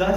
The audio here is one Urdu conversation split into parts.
10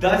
10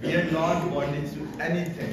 We are not bondage to anything.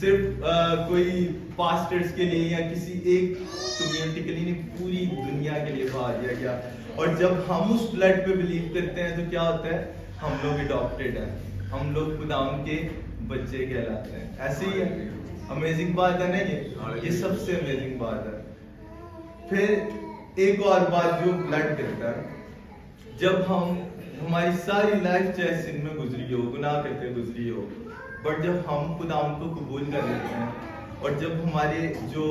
صرف کوئی پاسٹرز کے لیے یا کسی ایک کمیونٹی کے لیے نہیں، پوری دنیا کے لیے بہا دیا گیا. اور جب ہم اس بلڈ پہ بلیو کرتے ہیں تو کیا ہوتا ہے؟ ہم لوگ اڈاپٹیڈ ہیں، ہم لوگ خداوند کے بچے کہلاتے ہیں. ایسے ہی ہے، امیزنگ بات ہے نا یہ سب سے امیزنگ بات ہے. پھر ایک اور بات جو بلڈ کرتا ہے، جب ہماری ساری لائف چاہے سن میں گزری ہو، گناہ کرتے گزری ہو، بٹ جب ہم خداوند کو قبول کر لیتے ہیں اور جب ہمارے جو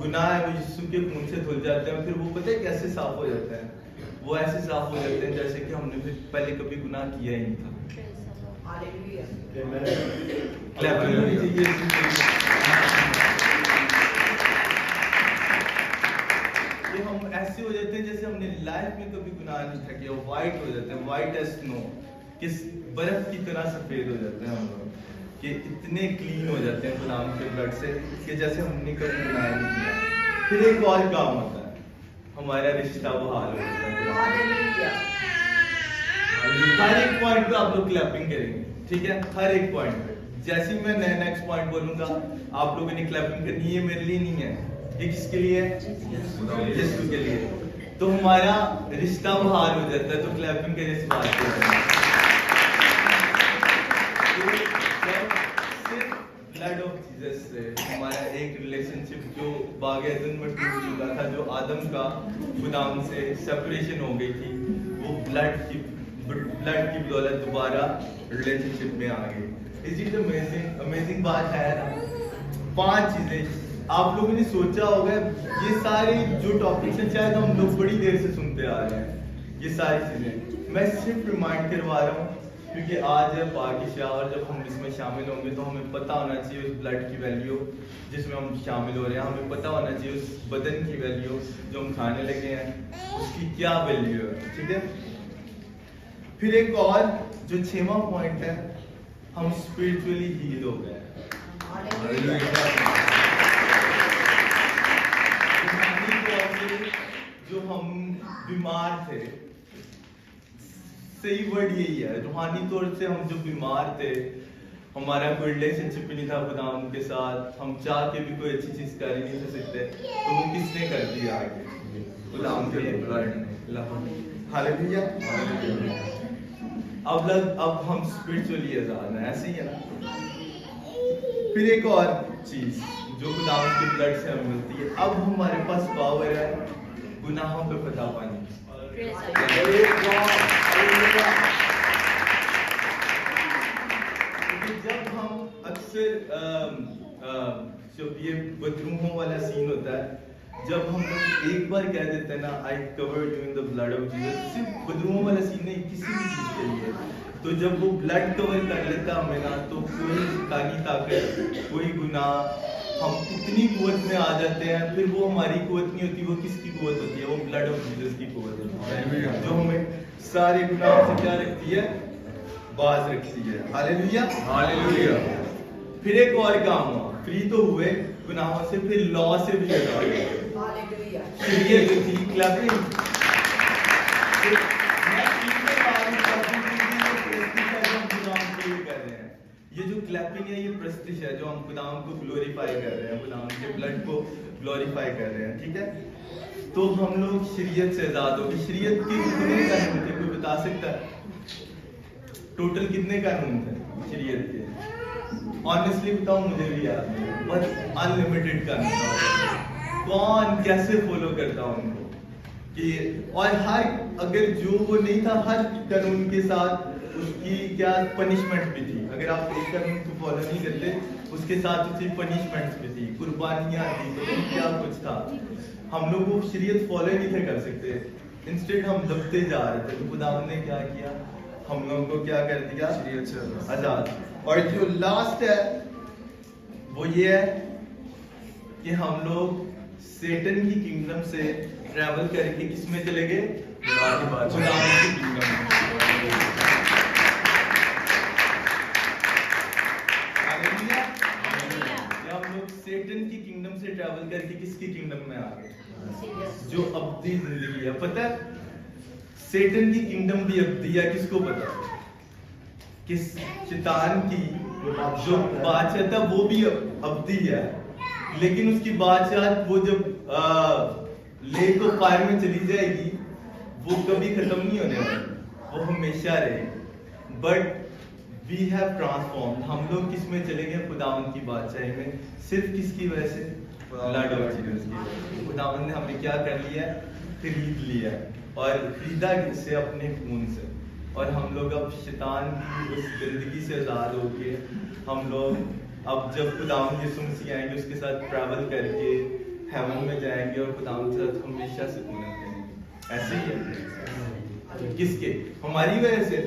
گناہ ہے وہ یسوع کے خون سے دھل جاتے ہیں، پھر وہ پتہ ہے کیسے صاف ہو جاتے ہیں؟ وہ ایسے صاف ہو جاتے ہیں جیسے کہ ہم نے پھر پہلے کبھی گناہ کیا ہی نہیں تھا. ہم ایسے ہو جاتے ہیں جیسے ہم نے لائف میں کبھی گناہ نہیں تھا کیا. وائٹ ہو جاتے ہیں، وائٹ ایز سنو، کس برف کی طرح سفید ہو جاتے ہیں ہم لوگ، کہ اتنے کلین ہو جاتے ہیں خداوند کے بلڈ سے کہ جیسے ہم نے کبھی گناہ نہیں کیا. پھر ایک اور کام ہوتا ہے، ہمارا رشتہ بحال ہو جاتا ہے. ہر ایک پوائنٹ پہ آپ لوگ کلیپنگ کریں گے، ٹھیک ہے؟ ہر ایک پوائنٹ پہ جیسے ہی میں نیکسٹ پوائنٹ بولوں گا آپ لوگوں نے کلیپنگ کرنی ہے. میرے لیے نہیں ہے، یہ کس کے لیے ہے؟ یسوع کے لیے. تو ہمارا رشتہ بحال ہو جاتا ہے. تو کلیپنگ کے اس بات کو بلڈ آف جیسس سے ہمارا ایک ریلیشن شپ جو باغ عدن میں ٹوٹ چکا تھا، جو آدم کا خداوند سے سپریشن ہو گئی تھی، وہ بلڈ کی بدولت دوبارہ ریلیشن شپ میں آ گئی. Is it amazing? امیزنگ بات ہے نا. 5 چیزیں آپ لوگوں نے سوچا ہوگا، یہ سارے جو ٹاپکس ہیں شاید ہم لوگ بڑی دیر سے سنتے آ رہے ہیں. یہ ساری چیزیں میں صرف ریمائنڈ کروا رہا ہوں کیونکہ آج ہے پاکشاہ، اور جب ہم اس میں شامل ہوں گے تو ہمیں پتہ ہونا چاہیے اس بلڈ کی ویلیو جس میں ہم شامل ہو رہے ہیں. ہمیں پتہ ہونا چاہیے اس بدن کی ویلیو جو ہم کھانے لگے ہیں اس کی کیا ویلیو ہے، ٹھیک ہے؟ پھر ایک اور جو 6واں پوائنٹ ہے، ہم اسپرچولی ہیل ہو گئے. جو ہم بیمار تھے، صحیح ورڈ یہی ہے، روحانی طور سے ہم جو بیمار تھے، ہمارا کوئی ریلیشن شپ نہیں تھا خداوند کے ساتھ، ہم چاہ کے بھی کوئی اچھی چیز کر ہی نہیں سکتے، تو وہ کس نے کر دیا آگے؟ خداوند کے بلڈ نے. ہاللیلویا. اب ہم اسپرچولی آزاد ہیں. ایسے ہی ہے نا. پھر ایک اور چیز جو خداوند کے بلڈ سے ہمیں ملتی ہے، اب ہمارے پاس پاور ہے گناہوں پہ فتح پانے کی. جب ہم اکثر جب یہ بدروحوں والا سین ہوتا ہے، جب ہم لوگ ایک بار کہہ دیتے ہیں نا I covered you in the blood of Jesus، صرف بدروحوں والا سین نہیں، کسی بھی چیز کے لیے. تو جب وہ بلڈ کور کر لیتا ہمیں نا، تو کوئی شیطانی طاقت، کوئی گناہ، ہم اتنی قوت میں آ جاتے ہیں. پھر وہ ہماری قوت نہیں ہوتی، وہ کس کی قوت ہوتی ہے؟ وہ بلڈ آف جیسس کی قوت ہوتی ہے، جو ہمیں سارے گناہوں سے کیا رکھتی ہے؟ باز رکھتی ہے. ہاللیلویا. ہاللیلویا. پھر ایک اور کام ہوا، فری تو ہوئے گناہوں سے، پھر لا سے بھی آزاد ہوئے. شریعت جو تھی، کلیپنگ یہ جو کلیپنگ ہے یہ پرستش ہے، جو ہم خداوند کو گلوریفائی کر رہے ہیں، خداوند کے بلڈ کو گلوریفائی کر رہے ہیں، ٹھیک ہے؟ تو ہم لوگ شریعت سے آزاد ہو گئے. شریعت کے کتنے قانون تھے؟ کوئی بتا سکتا ہے ٹوٹل کتنے قانون تھے شریعت کے؟ آنیسٹلی بتاؤں، مجھے بھی یاد نہیں، بس انلمیٹڈ قانون تھا. کون کیسے فالو کرتا ان کو؟ کہ اور ہر اگر جو وہ نہیں تھا، ہر قانون کے ساتھ اس کی کیا پنشمنٹ بھی تھی. اگر آپ ایک قانون کو فالو نہیں کرتے، اس کے ساتھ اس کی پنشمنٹ بھی تھی، قربانیاں تھی، پتہ نہیں کیا کچھ تھا. ہم لوگ وہ شریعت فالو نہیں تھے کر سکتے، انسٹیڈ ہم دبتے جا رہے تھے. تو خداوند نے کیا کیا؟ ہم لوگوں کو کیا کر دیا؟ شریعت سے آزاد. اور جو لاسٹ ہے وہ یہ ہے کہ ہم لوگ سیٹن کی کنگڈم سے ٹریول کر کے کس میں چلے گئے؟ خداوند کی کنگڈم میں. ہم لوگ سیٹن کی کنگڈم سے ٹریول کر کے کس کی کنگڈم میں آ گئے؟ جو ابدی زندگی ہے. پتہ ہے سیٹن کی کنگڈم بھی ابدی ہے. کس کو پتا؟ کہ شیطان کی جو بادشاہ تھا وہ بھی ابدی ہے، لیکن اس کی بادشاہت وہ جب لے کو فائر میں چلی جائے گی وہ کبھی ختم نہیں ہونے والی، وہ ہمیشہ رہے گی. بٹ وی ہیو ٹرانسفارم، ہم لوگ کس میں چلے گئے؟ خداوند کی بادشاہی میں. صرف کس کی وجہ سے؟ بلڈ آف جیسس کی وجہ سے. خداوند نے ہمیں کیا کر لیا ہے؟ خرید لیا ہے، اور خریدا کس سے؟ اپنے خون سے. اور ہم لوگ اب شیطان کی اس گندگی سے آزاد ہو کے ہم لوگ اب جب خداوند یسوع مسیح آئیں گے اس کے ساتھ ٹریول کر کے ہیون میں جائیں گے اور خداوند کے ساتھ ہمیشہ سکونت کریں گے. ایسے ہی ہے. کس کے؟ ہماری وجہ سے.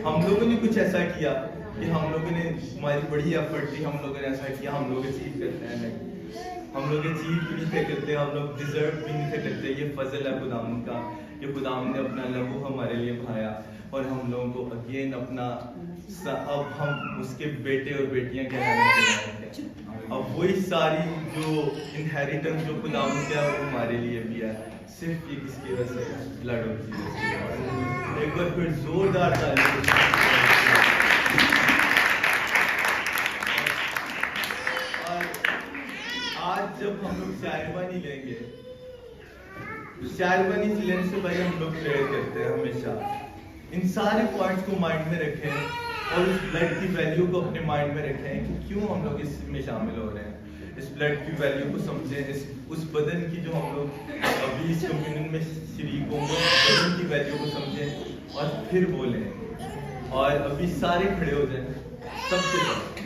ہم لوگوں نے کچھ ایسا کیا کہ ہم لوگوں نے، ہماری بڑی ایفرٹ تھی، ہم لوگوں نے ایسا کیا، ہم لوگ اچیو کرتے ہیں. ہم لوگ اچیو بھی نہیں تھے کرتے، ہم لوگ ڈیزرو بھی نہیں تھے کرتے. یہ فضل ہے خداوند کا کہ خداوند نے اپنا لہو ہمارے لیے بہایا اور ہم لوگوں کو اگین اپنا، اب ہم اس کے بیٹے اور بیٹیاں کہلانے کے ہیں. اب وہی ساری جو انہیریٹنس جو خداوند کا ہے وہ ہمارے لیے بھی ہے. صرف یہ کس کی وجہ سے؟ Blood of Jesus. ایک بار پھر زوردار تعریف. آج جب ہم لوگ شاعربانی لیں گے، شاعربانی لینے سے پہلے ہم لوگ پریئر کرتے ہیں ہمیشہ. ان سارے پوائنٹس کو مائنڈ میں رکھیں اور اس بلڈ کی ویلیو کو اپنے مائنڈ میں رکھیں کہ کیوں ہم لوگ اس میں شامل ہو رہے ہیں. اس بلڈ کی ویلیو کو سمجھیں، اس بدن کی جو ہم لوگ ابھی اس کمیونن میں شریک ہوں گے بدن کی ویلیو کو سمجھیں اور پھر بولیں. اور ابھی سارے کھڑے ہو جائیں سب کے ساتھ.